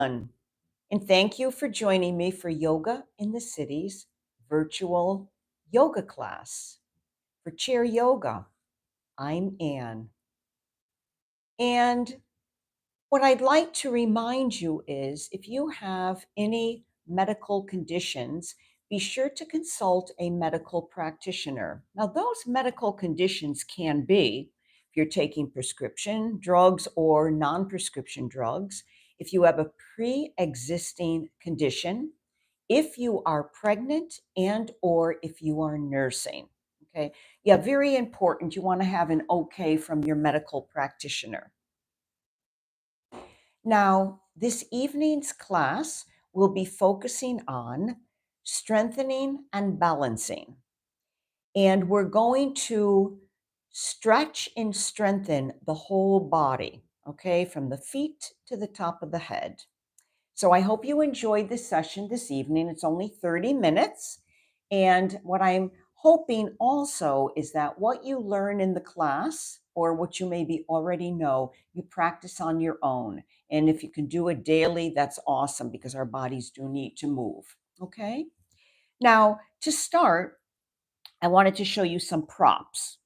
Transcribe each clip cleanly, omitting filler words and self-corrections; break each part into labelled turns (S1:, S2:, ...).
S1: And thank you for joining me for Yoga in the City's virtual yoga class. For Chair Yoga, I'm Anne. And what I'd like to remind you is if you have any medical conditions, be sure to consult a medical practitioner. Now, those medical conditions can be if you're taking prescription drugs or non prescription drugs, if you have a pre existing condition, if you are pregnant and or if you are nursing. Okay. Yeah, very important. You want to have an okay from your medical practitioner. Now, this evening's class will be focusing on strengthening and balancing. And we're going to stretch and strengthen the whole body, okay, from the feet to the top of the head. So I hope you enjoyed this session this evening. It's only 30 minutes. And what I'm hoping also is that what you learn in the class or what you maybe already know, you practice on your own. And if you can do it daily, that's awesome because our bodies do need to move. Okay. Now, to start, I wanted to show you some props.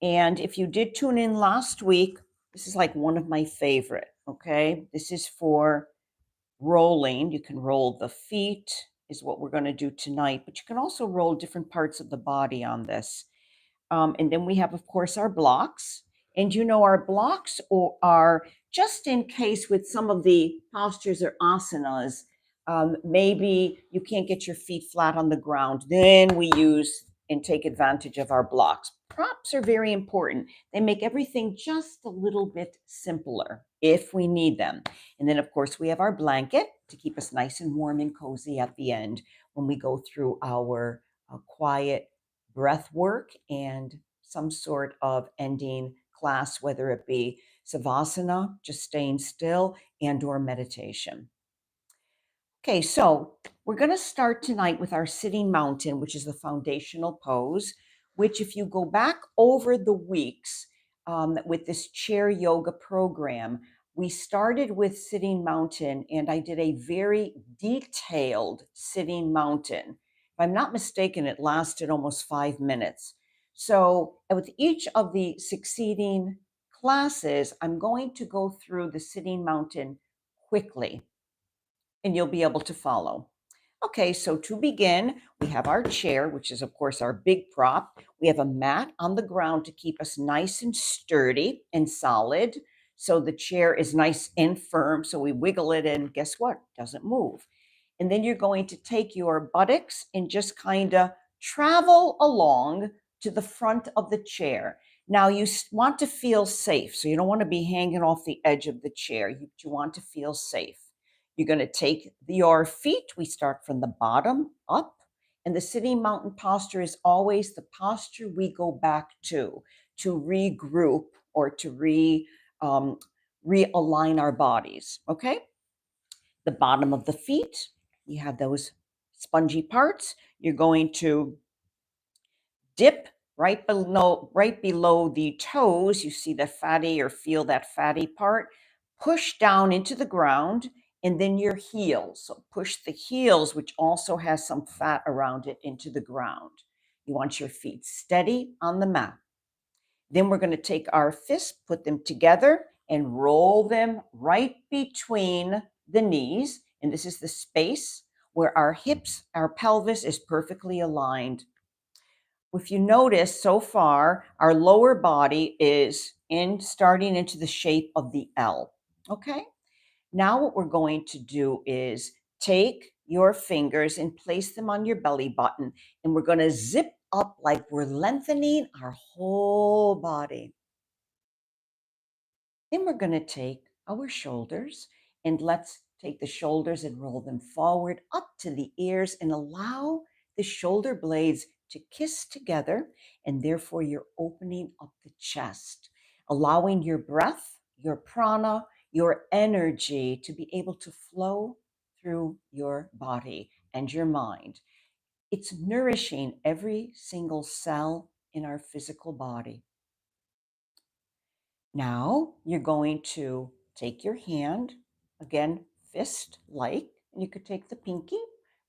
S1: And if you did tune in last week, this is like one of my favorite. Okay. This is for rolling. You can roll the feet, is what we're going to do tonight, but you can also roll different parts of the body on this. And then we have, of course, our blocks. And our blocks are just in case with some of the postures or asanas, maybe you can't get your feet flat on the ground. Then we use and take advantage of our blocks. Props are very important. They make everything just a little bit simpler if we need them. And then, of course, we have our blanket to keep us nice and warm and cozy at the end when we go through our quiet breath work and some sort of ending class, whether it be savasana, just staying still, and or meditation. Okay, so we're going to start tonight with our sitting mountain, which is the foundational pose, which if you go back over the weeks with this chair yoga program, we started with sitting mountain and I did a very detailed sitting mountain. If I'm not mistaken, it lasted almost 5 minutes. So with each of the succeeding classes, I'm going to go through the sitting mountain quickly and you'll be able to follow. Okay, so to begin, we have our chair, which is, of course, our big prop. We have a mat on the ground to keep us nice and sturdy and solid. So the chair is nice and firm. So we wiggle it and guess what? It doesn't move. And then you're going to take your buttocks and just kind of travel along to the front of the chair. Now, you want to feel safe. So you don't want to be hanging off the edge of the chair. You want to feel safe. You're going to take your feet. We start from the bottom up. And the sitting mountain posture is always the posture we go back to regroup or to realign our bodies. Okay. The bottom of the feet, you have those spongy parts. You're going to dip right below the toes. You see the fatty or feel that fatty part. Push down into the ground and then your heels. So push the heels, which also has some fat around it, into the ground. You want your feet steady on the mat. Then we're going to take our fists, put them together and roll them right between the knees. And this is the space where our hips, our pelvis is perfectly aligned. If you notice so far, our lower body is starting into the shape of the L. Okay. Now what we're going to do is take your fingers and place them on your belly button, and we're going to zip up like we're lengthening our whole body. Then we're going to take our shoulders and let's take the shoulders and roll them forward up to the ears and allow the shoulder blades to kiss together. And therefore, you're opening up the chest, allowing your breath, your prana, your energy to be able to flow through your body and your mind. It's nourishing every single cell in our physical body. Now you're going to take your hand, again, fist-like. And you could take the pinky,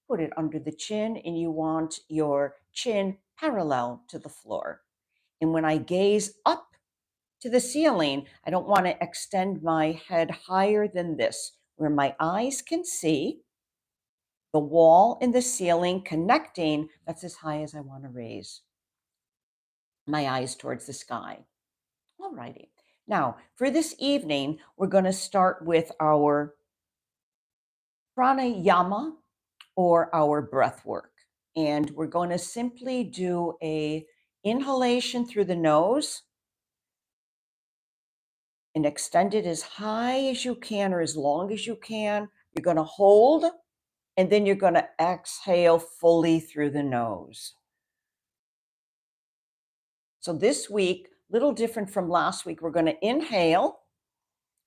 S1: put it under the chin, and you want your chin parallel to the floor. And when I gaze up to the ceiling, I don't want to extend my head higher than this, where my eyes can see the wall and the ceiling connecting. That's as high as I want to raise my eyes towards the sky. All righty. Now, for this evening, we're going to start with our pranayama or our breath work. And we're going to simply do a inhalation through the nose and extend it as high as you can or as long as you can. You're going to hold, and then you're going to exhale fully through the nose. So this week, little different from last week, we're going to inhale,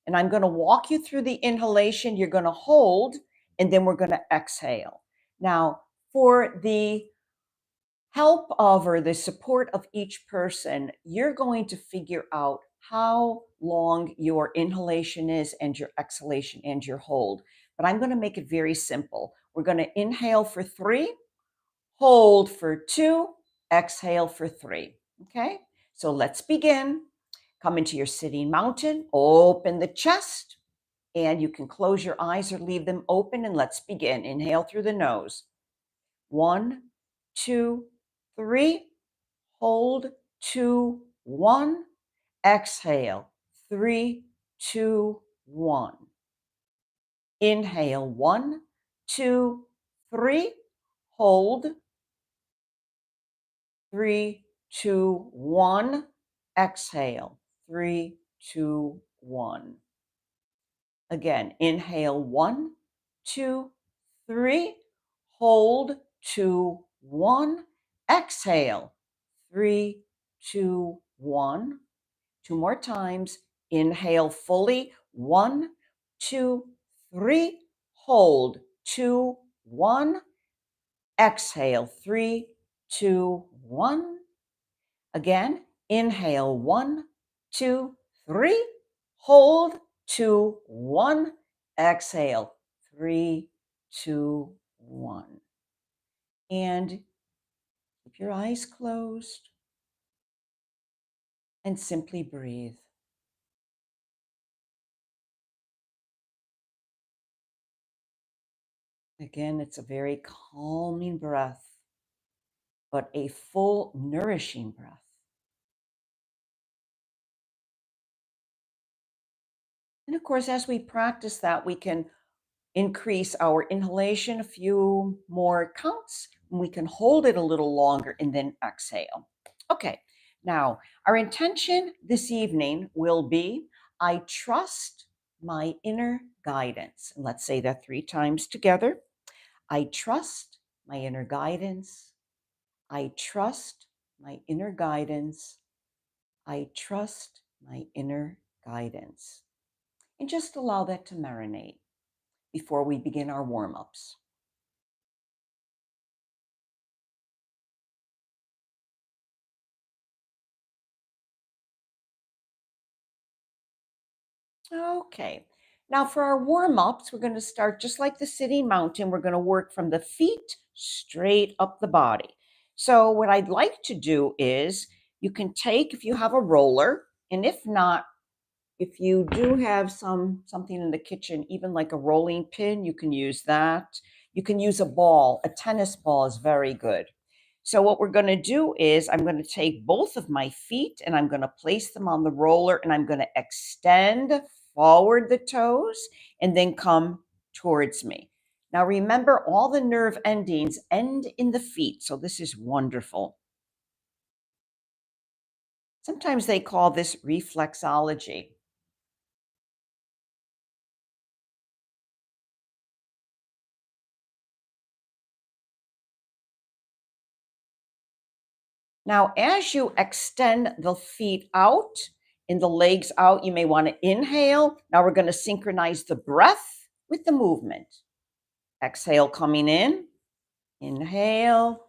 S1: and I'm going to walk you through the inhalation. You're going to hold, and then we're going to exhale. Now, for the help of or the support of each person, you're going to figure out how long your inhalation is and your exhalation and your hold. But I'm going to make it very simple. We're going to inhale for 3, hold for 2, exhale for 3. Okay, so let's begin. Come into your sitting mountain, open the chest, and you can close your eyes or leave them open, and let's begin. Inhale through the nose. 1, 2, 3. Hold. 2, 1. Exhale. 3, 2, 1. Inhale. 1, 2, 3. Hold. 3, 2, 1. Exhale. 3, 2, 1. Again, inhale. 1, 2, 3. Hold. 2, 1. Exhale. 3, 2, 1. 2 more times. Inhale fully. 1, 2, 3. Hold. 2, 1. Exhale. 3, 2, 1. Again, inhale. 1, 2, 3. Hold. 2, 1. Exhale. 3, 2, 1. And keep your eyes closed and simply breathe. Again, it's a very calming breath, but a full, nourishing breath. And of course, as we practice that, we can increase our inhalation a few more counts, and we can hold it a little longer and then exhale. Okay, now our intention this evening will be I trust my inner guidance. And let's say that 3 times together. I trust my inner guidance. I trust my inner guidance. I trust my inner guidance. And just allow that to marinate before we begin our warm-ups. Okay. Now for our warm-ups, we're going to start just like the sitting mountain. We're going to work from the feet straight up the body. So what I'd like to do is you can take, if you have a roller, and if not, if you do have something in the kitchen, even like a rolling pin, you can use that. You can use a ball. A tennis ball is very good. So what we're going to do is I'm going to take both of my feet and I'm going to place them on the roller, and I'm going to extend forward the toes and then come towards me. Now remember, all the nerve endings end in the feet. So this is wonderful. Sometimes they call this reflexology. Now, as you extend the feet out and the legs out, you may want to inhale. Now we're going to synchronize the breath with the movement. Exhale coming in, inhale.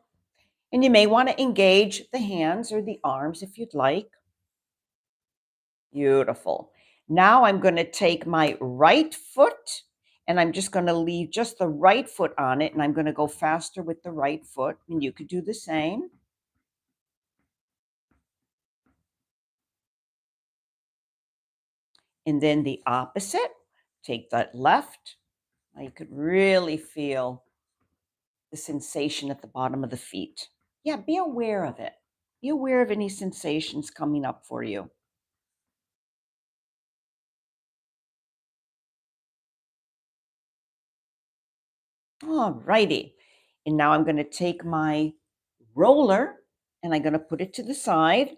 S1: And you may want to engage the hands or the arms if you'd like. Beautiful. Now I'm going to take my right foot And I'm just going to leave just the right foot on it, and I'm going to go faster with the right foot, and you could do the same. And then the opposite, take that left. Now you could really feel the sensation at the bottom of the feet. Yeah, be aware of it. Be aware of any sensations coming up for you. All righty. And now I'm going to take my roller and I'm going to put it to the side.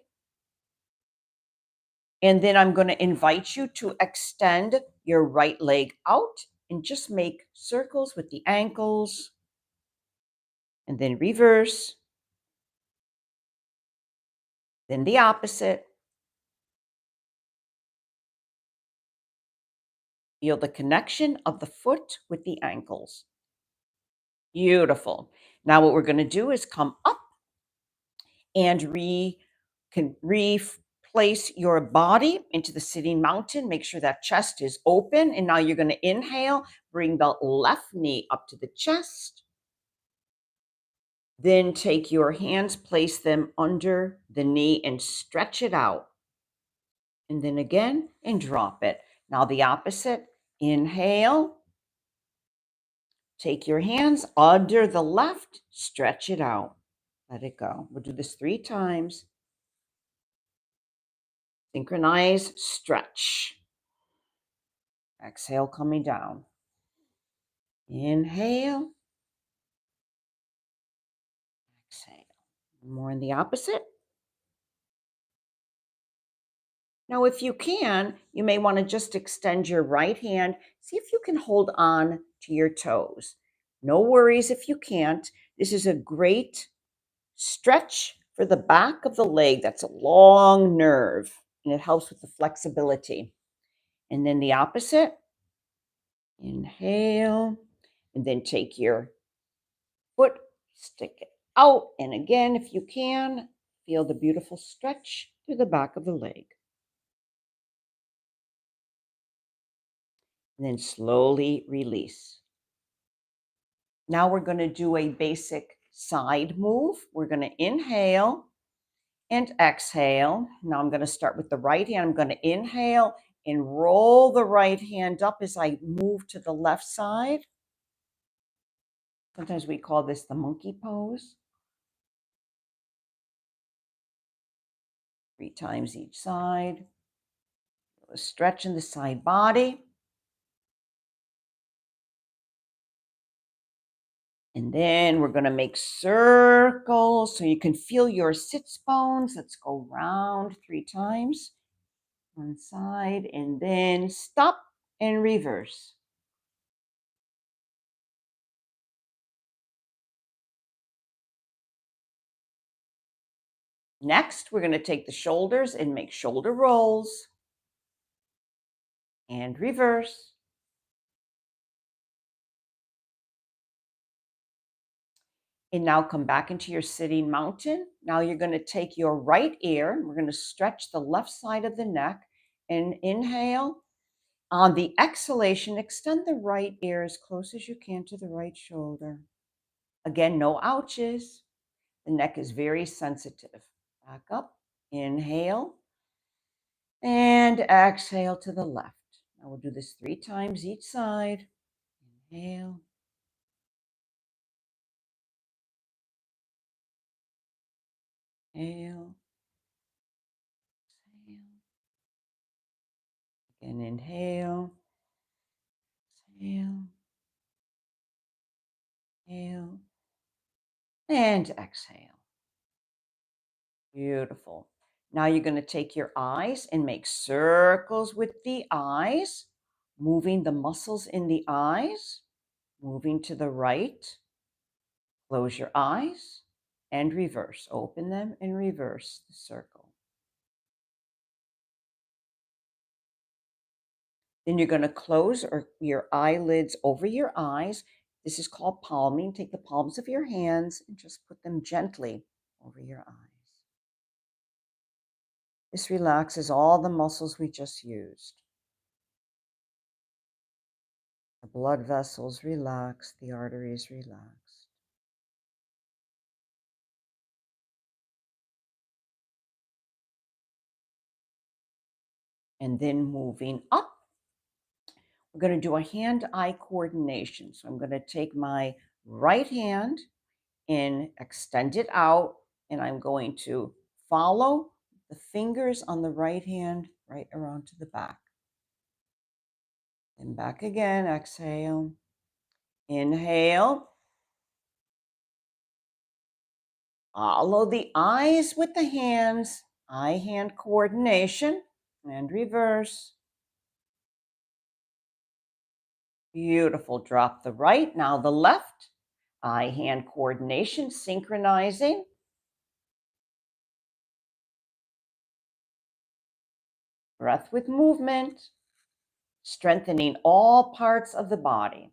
S1: And then I'm going to invite you to extend your right leg out and just make circles with the ankles. And then reverse. Then the opposite. Feel the connection of the foot with the ankles. Beautiful. Now what we're going to do is come up and replace your body into the sitting mountain. Make sure that chest is open. And now you're going to inhale, bring the left knee up to the chest. Then take your hands, place them under the knee and stretch it out. And then again, and drop it. Now the opposite. Inhale. Take your hands under the left, stretch it out. Let it go. We'll do this 3 times. Synchronize, stretch. Exhale, coming down. Inhale. Exhale. More in the opposite. Now, if you can, you may want to just extend your right hand. See if you can hold on to your toes. No worries if you can't. This is a great stretch for the back of the leg. That's a long nerve, and it helps with the flexibility. And then the opposite. Inhale, and then take your foot, stick it out. And again, if you can, feel the beautiful stretch through the back of the leg. And then slowly release. Now we're going to do a basic side move. We're going to inhale and exhale. Now I'm going to start with the right hand. I'm going to inhale and roll the right hand up as I move to the left side. Sometimes we call this the monkey pose. 3 times each side. A stretch in the side body. And then we're going to make circles so you can feel your sits bones. Let's go round 3 times. One side, and then stop and reverse. Next, we're going to take the shoulders and make shoulder rolls. And reverse. And now come back into your sitting mountain. Now you're going to take your right ear. We're going to stretch the left side of the neck and inhale. On the exhalation, extend the right ear as close as you can to the right shoulder. Again, no ouches. The neck is very sensitive. Back up, inhale, and exhale to the left. Now we'll do this 3 times each side. Inhale. Inhale. Exhale. Again, inhale. Exhale. Inhale. And exhale. Beautiful. Now you're going to take your eyes and make circles with the eyes, moving the muscles in the eyes, moving to the right. Close your eyes and reverse. Open them and reverse the circle. Then you're going to close your eyelids over your eyes. This is called palming. Take the palms of your hands and just put them gently over your eyes. This relaxes all the muscles we just used. The blood vessels relax, the arteries relax. And then moving up, we're going to do a hand-eye coordination. So I'm going to take my right hand and extend it out, and I'm going to follow the fingers on the right hand right around to the back. And back again, exhale. Inhale. Follow the eyes with the hands, eye-hand coordination, and reverse. Beautiful. Drop the right, now the left. Eye-hand coordination, synchronizing. Breath with movement, strengthening all parts of the body.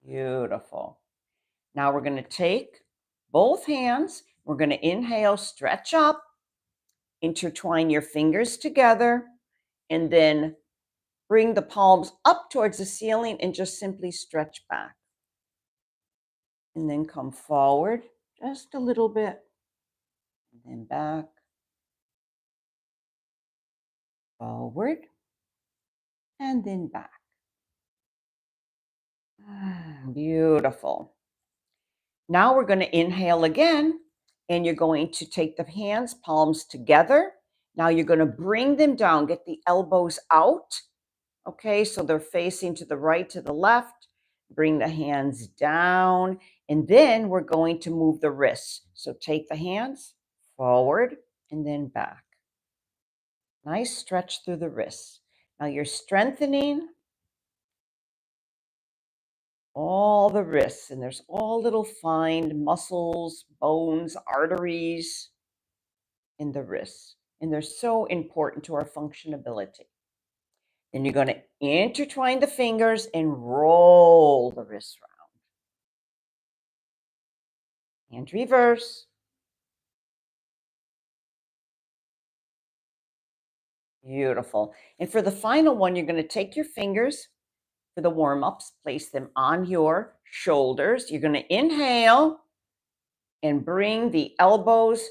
S1: Beautiful. Now we're going to take both hands. We're going to inhale, stretch up, intertwine your fingers together, and then bring the palms up towards the ceiling and just simply stretch back. And then come forward just a little bit, and then back, forward, and then back. Beautiful. Now we're going to inhale again, and you're going to take the hands, palms together. Now you're going to bring them down, get the elbows out. Okay, so they're facing to the right, to the left. Bring the hands down, and then we're going to move the wrists. So take the hands forward and then back. Nice stretch through the wrists. Now you're strengthening all the wrists, and there's all little fine muscles, bones, arteries in the wrists, and they're so important to our functionability. Then you're going to intertwine the fingers and roll the wrists around. And reverse. Beautiful. And for the final one, you're going to take your fingers for the warm-ups, place them on your shoulders. You're going to inhale and bring the elbows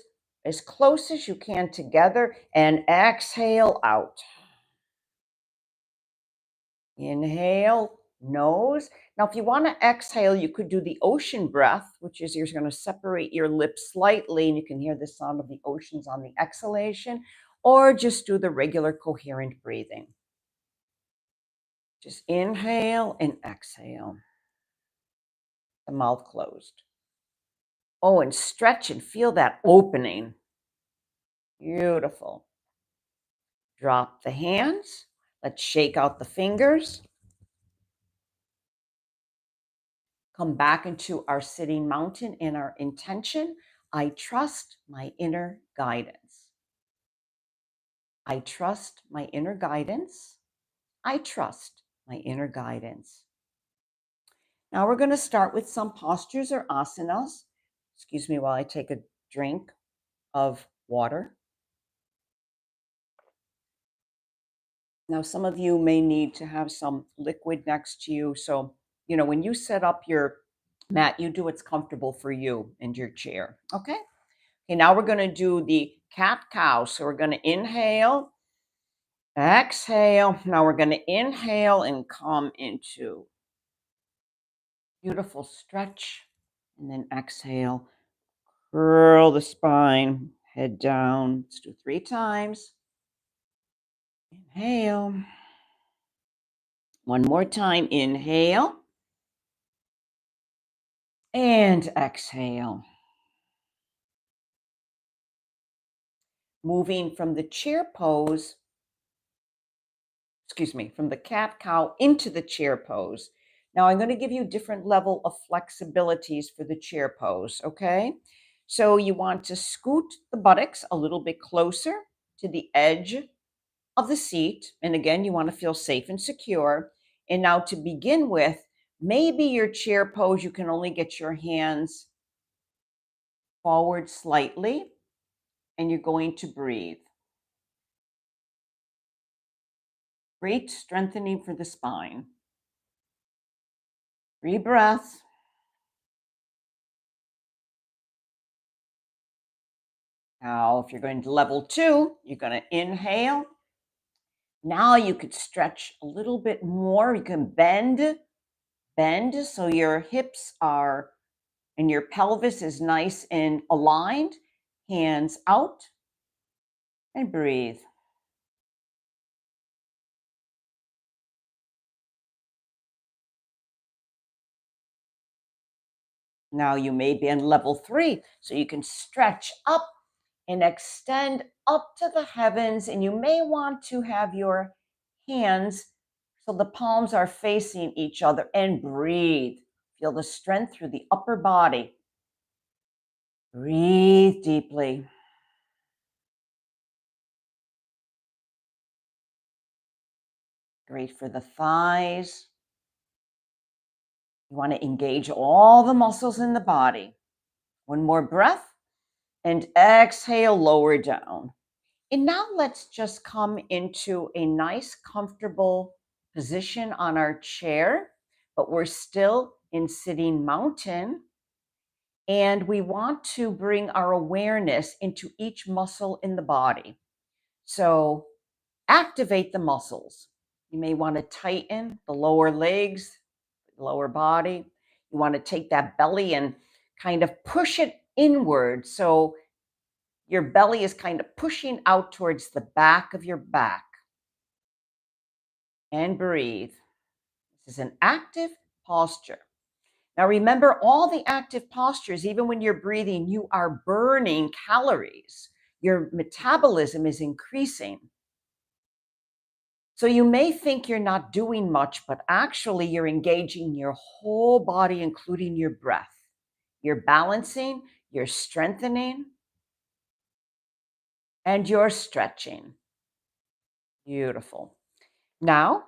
S1: as close as you can together and exhale out. Inhale, nose. Now, if you want to exhale, you could do the ocean breath, which is you're going to separate your lips slightly, and you can hear the sound of the oceans on the exhalation, or just do the regular coherent breathing. Just inhale and exhale. The mouth closed. Oh, and stretch and feel that opening. Beautiful. Drop the hands. Let's shake out the fingers. Come back into our sitting mountain and our intention. I trust my inner guidance. I trust my inner guidance. I trust my inner guidance. Now we're going to start with some postures or asanas. Excuse me while I take a drink of water. Now, some of you may need to have some liquid next to you. So, when you set up your mat, you do what's comfortable for you and your chair. Okay. Okay, now we're going to do the cat-cow. So we're going to inhale, exhale. Now we're going to inhale and come into beautiful stretch. And then exhale, curl the spine, head down. Let's do 3 times. Inhale. One more time. Inhale. And exhale. Moving from the chair pose, from the cat-cow into the chair pose. Now I'm going to give you different level of flexibilities for the chair pose, okay? So you want to scoot the buttocks a little bit closer to the edge of the seat. And again, you want to feel safe and secure. And now to begin with, maybe your chair pose, you can only get your hands forward slightly, and you're going to breathe. Great strengthening for the spine. 3 breaths. Now, if you're going to level 2, you're going to inhale. Now you could stretch a little bit more. You can bend so your hips are and your pelvis is nice and aligned. Hands out and breathe. Now you may be in level 3, so you can stretch up and extend up to the heavens, and you may want to have your hands so the palms are facing each other, and breathe. Feel the strength through the upper body. Breathe deeply. Great for the thighs. You want to engage all the muscles in the body. One more breath and exhale, lower down. And now let's just come into a nice, comfortable position on our chair, but we're still in sitting mountain. And we want to bring our awareness into each muscle in the body. So activate the muscles. You may want to tighten the lower legs, lower body. You want to take that belly and kind of push it inward. So your belly is kind of pushing out towards the back of your back. And breathe. This is an active posture. Now remember, all the active postures, even when you're breathing, you are burning calories. Your metabolism is increasing. So you may think you're not doing much, but actually you're engaging your whole body, including your breath. You're balancing, you're strengthening, and you're stretching. Beautiful. Now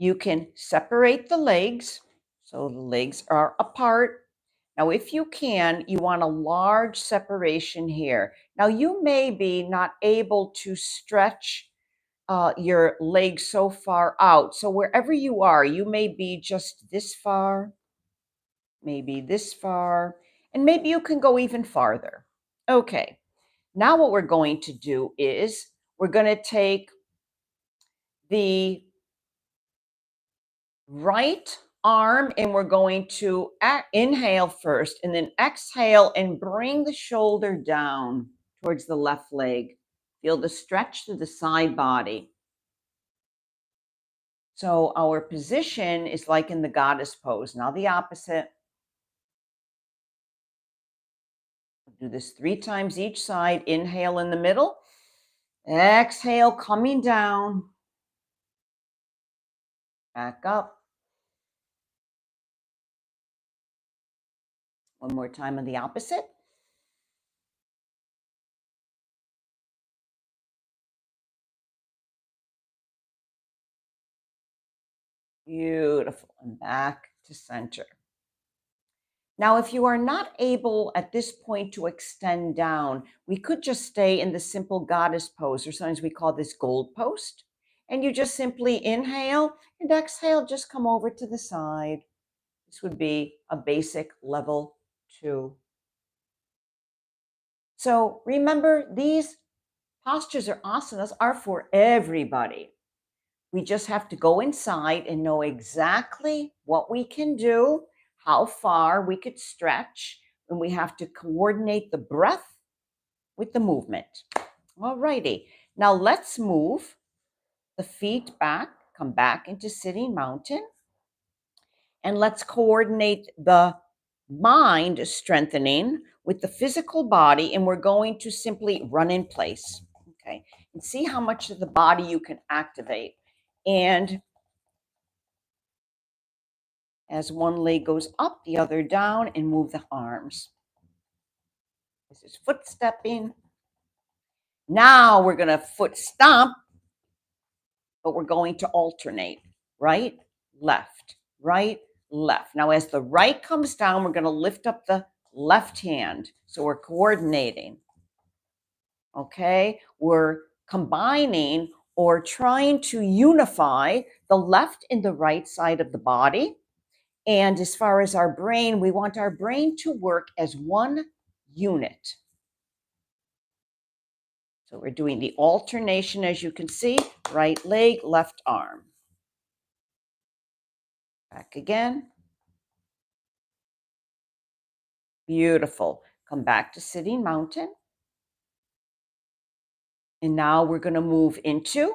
S1: you can separate the legs. So the legs are apart. Now, if you can, you want a large separation here. Now, you may be not able to stretch your legs so far out. So wherever you are, you may be just this far, maybe this far, and maybe you can go even farther. Okay, now what we're going to do is we're going to take the right arm and we're going to inhale first and then exhale and bring the shoulder down towards the left leg. Feel the stretch through the side body. So our position is like in the goddess pose. Now the opposite. Do this 3 times each side. Inhale in the middle. Exhale, coming down. Back up. One more time on the opposite. Beautiful. And back to center. Now, if you are not able at this point to extend down, we could just stay in the simple goddess pose, or sometimes we call this gold post. And you just simply inhale and exhale, just come over to the side. This would be a basic level 2. So remember, these postures or asanas are for everybody. We just have to go inside and know exactly what we can do, how far we could stretch, and we have to coordinate the breath with the movement. All righty. Now let's move the feet back, come back into sitting mountain, and let's coordinate the mind strengthening with the physical body, and we're going to simply run in place, okay, and see how much of the body you can activate. And as one leg goes up, the other down, and move the arms. This is foot stepping. Now we're going to foot stomp, but we're going to alternate. Right, left, right, left. Now as the right comes down, we're going to lift up the left hand. So we're coordinating. Okay, we're combining or trying to unify the left and the right side of the body. And as far as our brain, we want our brain to work as one unit. So we're doing the alternation, as you can see, right leg, left arm. Back again. Beautiful. Come back to sitting mountain. And now we're going to move into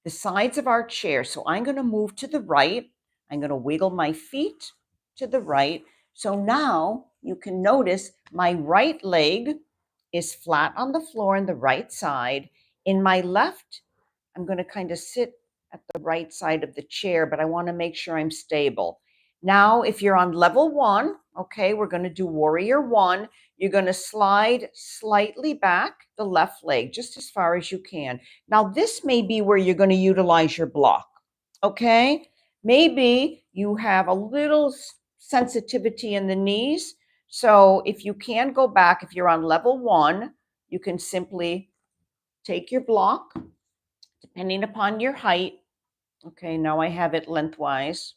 S1: the sides of our chair. So I'm going to move to the right. I'm going to wiggle my feet to the right. So now you can notice my right leg is flat on the floor on the right side. In my left, I'm going to kind of sit at the right side of the chair, but I want to make sure I'm stable. Now, if you're on level 1, okay, we're going to do warrior 1. You're going to slide slightly back the left leg, just as far as you can. Now, this may be where you're going to utilize your block, okay? Maybe you have a little sensitivity in the knees. So if you can go back, if you're on level 1, you can simply take your block, depending upon your height. Okay, now I have it lengthwise.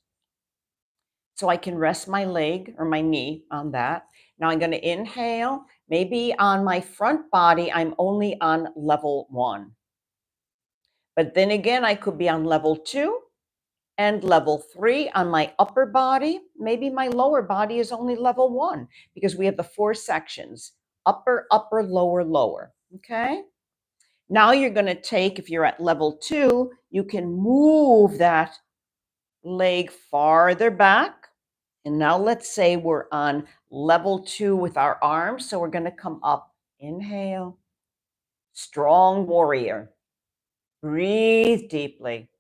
S1: So I can rest my leg or my knee on that. Now I'm going to inhale. Maybe on my front body, I'm only on level 1. But then again, I could be on level 2 and level 3 on my upper body. Maybe my lower body is only level 1 because we have the 4 sections: upper, upper, lower, lower. Okay. Now you're going to take, if you're at level 2, you can move that leg farther back. And now let's say we're on level 2 with our arms. So we're going to come up. Inhale. Strong warrior. Breathe deeply.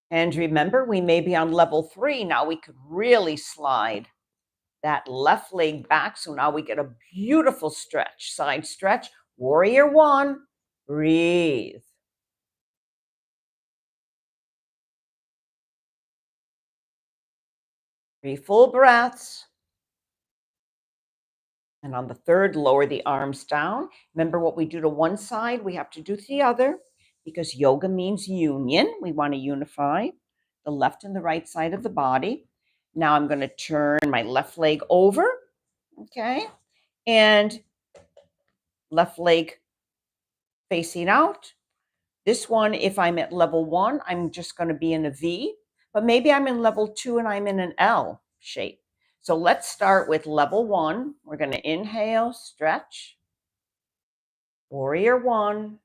S1: And remember, we may be on level 3. Now we could really slide that left leg back. So now we get a beautiful stretch, side stretch. Warrior 1. Breathe. 3 full breaths. And on the third, lower the arms down. Remember, what we do to one side, we have to do to the other, because yoga means union. We want to unify the left and the right side of the body. Now I'm going to turn my left leg over, okay? And left leg facing out. This one, if I'm at level 1, I'm just going to be in a V, but maybe I'm in level 2 and I'm in an L shape. So let's start with level 1. We're going to inhale, stretch. Warrior 1.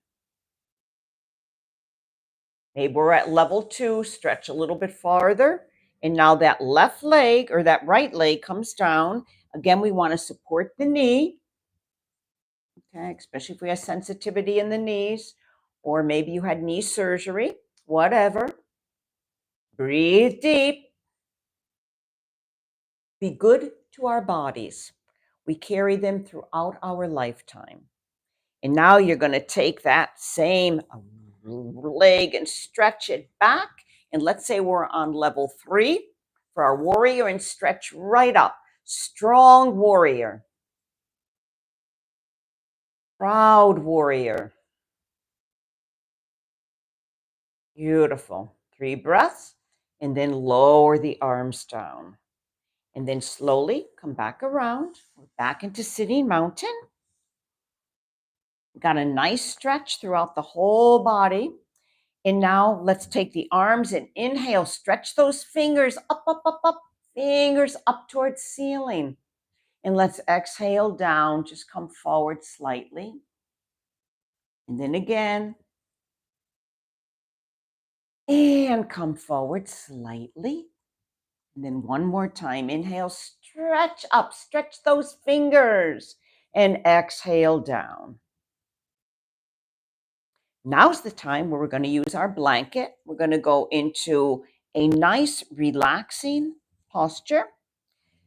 S1: Maybe we're at level 2, stretch a little bit farther. And now that left leg or that right leg comes down. Again, we want to support the knee. Okay, especially if we have sensitivity in the knees, or maybe you had knee surgery, whatever. Breathe deep. Be good to our bodies. We carry them throughout our lifetime. And now you're going to take that same leg and stretch it back. And let's say we're on level 3 for our warrior, and stretch right up. Strong warrior. Proud warrior. Beautiful. 3 breaths. And then lower the arms down. And then slowly come back around. We're back into sitting mountain. Got a nice stretch throughout the whole body. And now let's take the arms and inhale. Stretch those fingers up, up, up, up. Fingers up towards ceiling. And let's exhale down. Just come forward slightly. And then again. And come forward slightly. And then one more time. Inhale, stretch up. Stretch those fingers. And exhale down. Now's the time where we're going to use our blanket. We're going to go into a nice relaxing posture.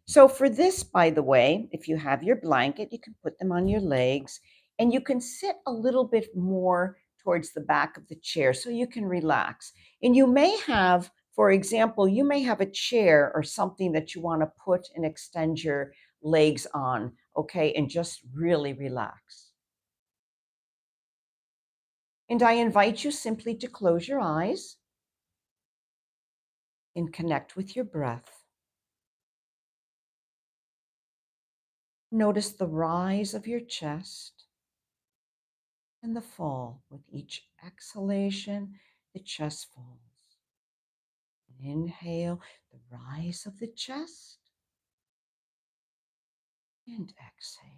S1: So for this, by the way, if you have your blanket, you can put them on your legs, and you can sit a little bit more towards the back of the chair so you can relax. And you may have, for example, you may have a chair or something that you want to put and extend your legs on. okay, and just really relax. And I invite you simply to close your eyes and connect with your breath. Notice the rise of your chest and the fall. With each exhalation, the chest falls. Inhale, the rise of the chest, and exhale.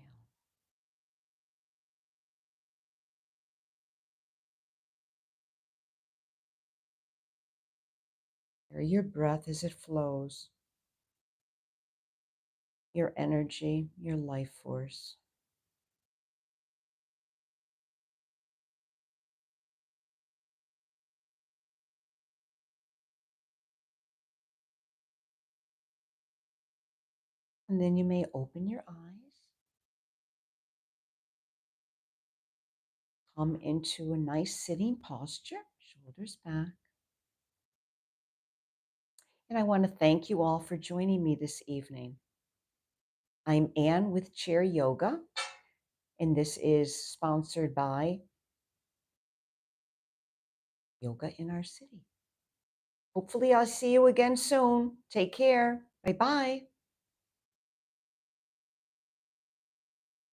S1: Hear your breath as it flows, your energy, your life force. And then you may open your eyes, come into a nice sitting posture, shoulders back. And I want to thank you all for joining me this evening. I'm Anne with Chair Yoga, and this is sponsored by Yoga in Our City. Hopefully, I'll see you again soon. Take care. Bye bye.